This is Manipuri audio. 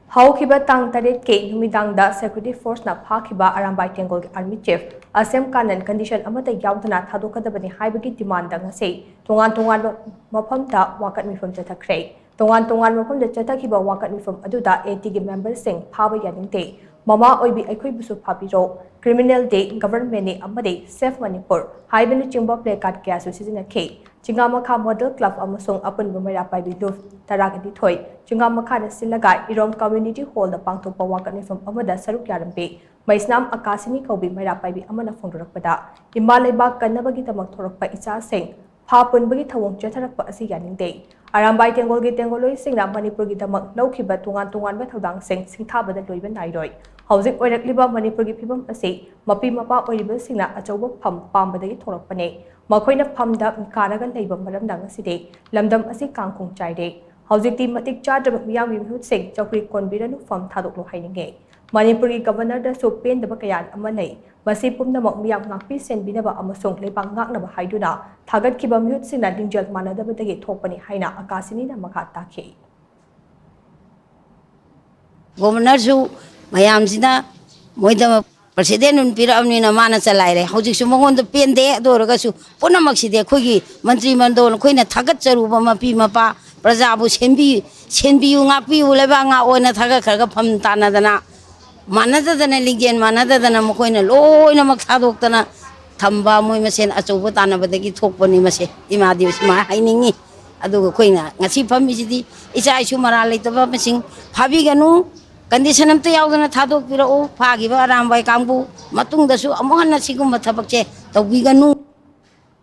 HOUKHIBA tang tarit ke NUMIDANG da security force na PHAKHIBA ARAMBAI TENGGOL army chief Asem Kanan condition Amatta Yaodana Thadokkadabani Haibagi demand ngasi TONGAN-TONGANBA MAPHAMDA Wakat Meepham Chathakhre TONGAN-TONGANBA MAPHAMDA ChathakhibA Wakat Meepham aduda AT gi members sing phaba yaningte mama oibi aikhoi busu phabiro criminal day government ni amade safe manipur haibani chingba play card kya su sizina ke Chingamakha model club amasung apun bumera pai bi luf taragadi thoi Chingamakha na silaga irom community hall da pangthokpa Wakat Meepham amada saruk yarambe maisnam akasini kaubi mera pai bi amana phongdorakpada imalaiba kannabagi tamak thorakpa icha sing phapun bagi thawong chatharakpa asi yaningde Arambai Tenggol gi Tenggoloi singna Manipur gi damak naukiba tungan-tunganba thodang sing singthabada loiba nairoi Hauzik oirakliba Manipur gi phibam ase mapi mapa oiriba singna achauba pham pambadagi thorakpane makoina phamda karaga leiba maramda ngaside lamdam asi kangkhung chaide Hauzikti matik chadra miyam gi mihut sing chokri konbiranu pham thadoklo haininge Manipur gi governor da so pen daba kayan amanai masi pumnamak miyam ngakpi senbinaba amasung leibang ngaknaba haiduna thagatkiba mihut singna dingjal manadabadagi thokpani haina akasini na makha takhi Governor su mayam sina moida president un pira amni na mana chalai re hojik su mongon do pen de do raga su punamak si de khogi mantri mandol khoina thagat charu ba mapi mapa praja bu senbi yu ngakpi uleba nga oina thaga kharga pham tanadana manadadana ligyen manadadana mokoina loina mak thadoktana thamba moi masen achobo tanabadagi thokpani mase imadi ma hainingi aduga khoina ngasi phami sidi isa isu mara leitaba masing phabi ganu condition amta yaudana thadok pira o phaghiba arambai kangbu matung dasu amohanna sigum thabak che tawbi ganu